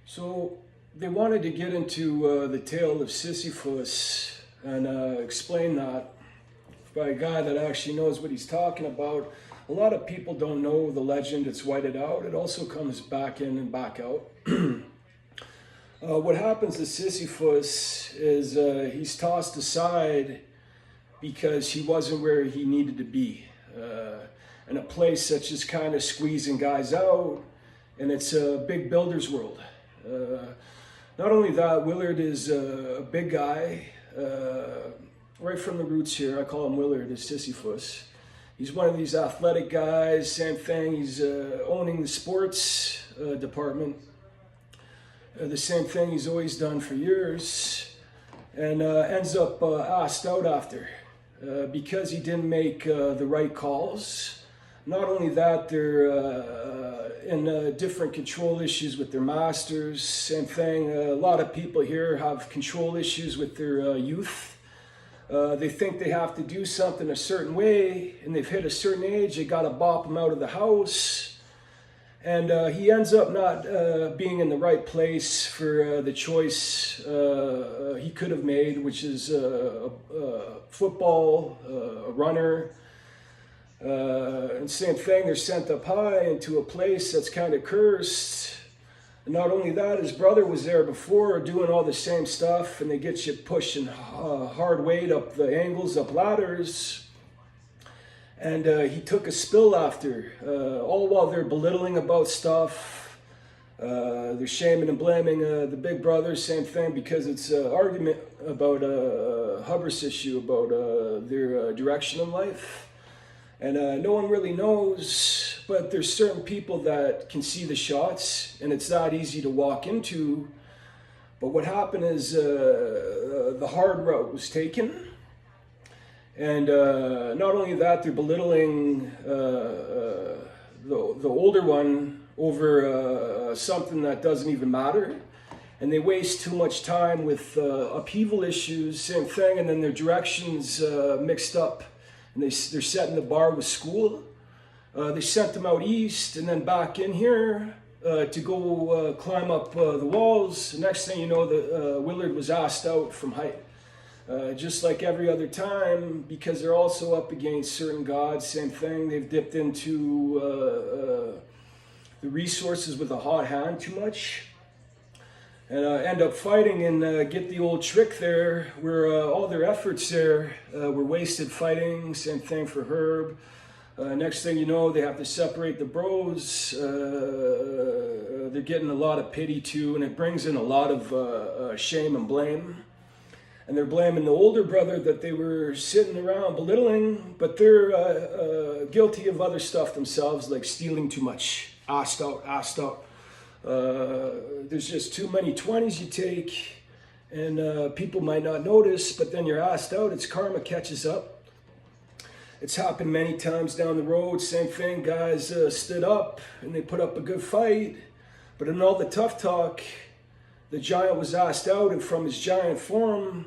So they wanted to get into the tale of Sisyphus and explain that by a guy that actually knows what he's talking about. A lot of people don't know the legend. It's whited out. It also comes back in and back out. What happens to Sisyphus is he's tossed aside because he wasn't where he needed to be. In a place that's just kind of squeezing guys out, and it's a big builder's world. Not only that, Willard is a big guy. Right from the roots here, I call him Willard, is Sisyphus. He's one of these athletic guys, same thing, he's owning the sports department. The same thing he's always done for years, and ends up asked out after because he didn't make the right calls. Not only that, they're in different control issues with their masters. Same thing, a lot of people here have control issues with their youth. They think they have to do something a certain way, and they've hit a certain age, they gotta bop them out of the house. And he ends up not being in the right place for the choice he could have made, which is football, a runner. And same thing, they're sent up high into a place that's kind of cursed. And not only that, his brother was there before doing all the same stuff, and they get you pushing hard weight up the angles, up ladders. And he took a spill after, all while they're belittling about stuff. They're shaming and blaming the big brother, same thing, because it's an argument about a hubris issue about their direction in life. And no one really knows, but there's certain people that can see the shots, and it's that easy to walk into. But what happened is the hard route was taken. And not only that, they're belittling the older one over something that doesn't even matter. And they waste too much time with upheaval issues, same thing, and then their directions mixed up. And they're setting the bar with school. They sent them out east and then back in here to go climb up the walls. The next thing you know, Willard was asked out from height. Just like every other time, because they're also up against certain gods, same thing, they've dipped into the resources with a hot hand too much, and end up fighting and get the old trick there, where all their efforts there were wasted fighting, same thing for Herb. Next thing you know, they have to separate the bros. They're getting a lot of pity too, and it brings in a lot of shame and blame. And they're blaming the older brother that they were sitting around belittling, but they're guilty of other stuff themselves, like stealing too much, asked out. There's just too many 20s you take, and people might not notice, but then you're asked out, it's karma catches up. It's happened many times down the road, same thing, guys stood up and they put up a good fight, but in all the tough talk, the giant was asked out, and from his giant form,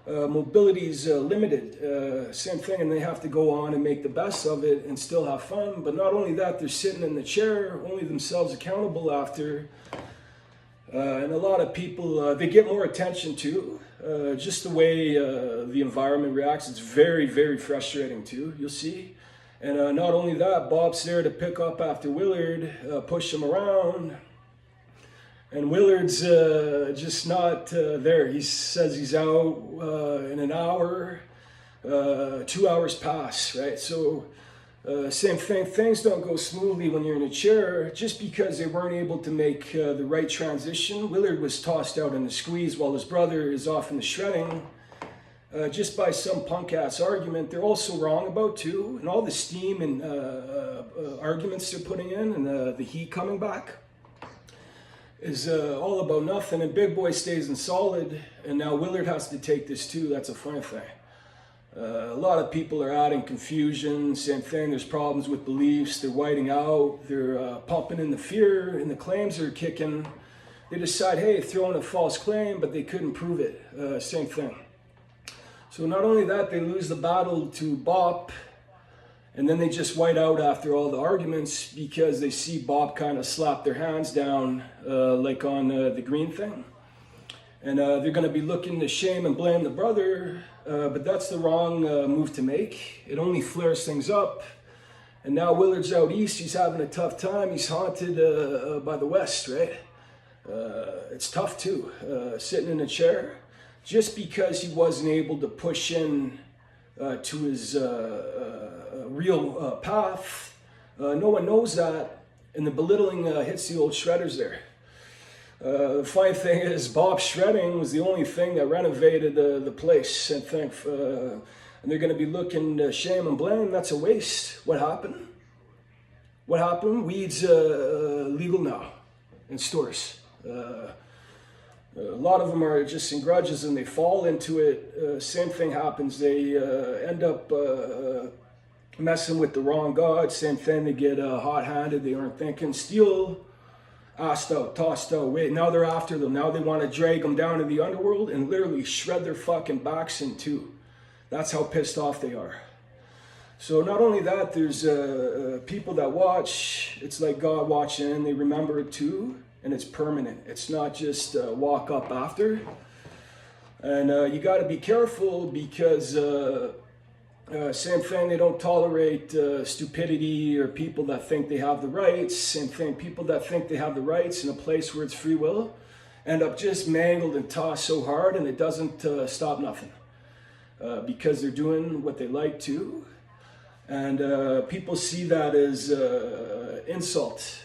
mobility's limited, same thing, and they have to go on and make the best of it and still have fun. But not only that, they're sitting in the chair, only themselves accountable after. And a lot of people, they get more attention too. Just the way the environment reacts, it's very, very frustrating too, you'll see. And not only that, Bop'Z there to pick up after Willard, push him around. And Willard's just not there. He says he's out in an hour, 2 hours pass, right? So same thing, things don't go smoothly when you're in a chair. Just because they weren't able to make the right transition, Willard was tossed out in the squeeze while his brother is off in the shredding. Just by some punk ass argument they're also wrong about too. And all the steam and arguments they're putting in, and the heat coming back, is all about nothing, and Big Boy stays in solid, and now Willard has to take this too. That's a funny thing. A lot of people are adding confusion, same thing, there's problems with beliefs, they're whiting out, they're pumping in the fear, and the claims are kicking. They decide, hey, throw in a false claim, but they couldn't prove it, same thing. So not only that, they lose the battle to Bop, And then they just white out after all the arguments because they see Bob kind of slap their hands down like on the green thing. And they're going to be looking to shame and blame the brother, but that's the wrong move to make. It only flares things up. And now Willard's out east, he's having a tough time. He's haunted by the West, right? It's tough too, sitting in a chair. Just because he wasn't able to push in to his real path, no one knows that, and the belittling hits the old shredders there. The funny thing is, Bop'Z shredding was the only thing that renovated the place, and and they're going to be looking to shame and blame. That's a waste. What happened? What happened? Weed's legal now in stores. A lot of them are just in grudges and they fall into it. Same thing happens. They end up messing with the wrong God. Same thing. They get hot-handed. They aren't thinking. Steal, asked out, tossed out. Wait, now they're after them. Now they want to drag them down to the underworld and literally shred their fucking backs in two. That's how pissed off they are. So not only that, there's people that watch. It's like God watching and they remember it too. And it's permanent. It's not just walk up after. And you got to be careful because same thing, they don't tolerate stupidity or people that think they have the rights. Same thing, people that think they have the rights in a place where it's free will end up just mangled and tossed so hard and it doesn't stop nothing because they're doing what they like to. And people see that as insult.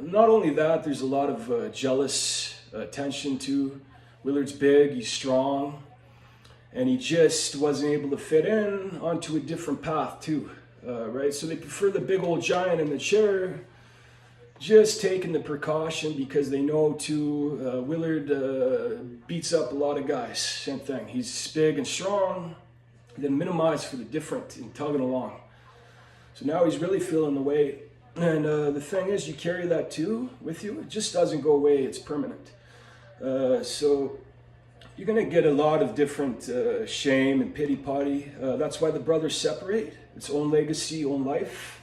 Not only that, there's a lot of jealous attention to. Willard's big, he's strong, and he just wasn't able to fit in onto a different path too, right? So they prefer the big old giant in the chair, just taking the precaution because they know too, Willard beats up a lot of guys. Same thing, he's big and strong, then minimize for the different and tugging along. So now he's really feeling the weight. And the thing is, you carry that too with you. It just doesn't go away. It's permanent. So you're going to get a lot of different shame and pity party. That's why the brothers separate. It's own legacy, own life.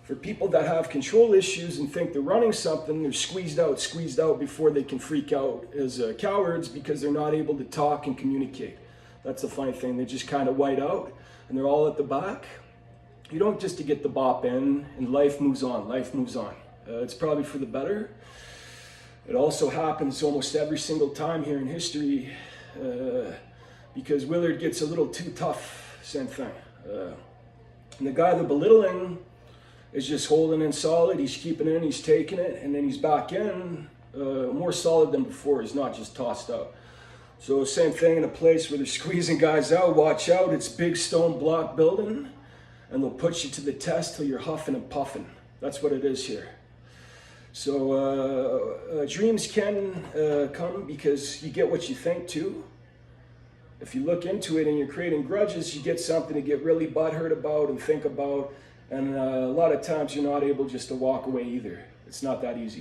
For people that have control issues and think they're running something, they're squeezed out before they can freak out as cowards because they're not able to talk and communicate. That's the funny thing. They just kind of white out and they're all at the back. You don't just to get the bop in and life moves on. Life moves on. It's probably for the better. It also happens almost every single time here in history because Willard gets a little too tough. Same thing. And the guy they're belittling is just holding in solid. He's keeping it in, he's taking it, and then he's back in more solid than before. He's not just tossed out. So same thing in a place where they're squeezing guys out. Watch out, it's big stone block building, and they'll put you to the test till you're huffing and puffing. That's what it is here. So dreams can come because you get what you think too. If you look into it and you're creating grudges, you get something to get really butthurt about and think about. And a lot of times you're not able just to walk away either. It's not that easy.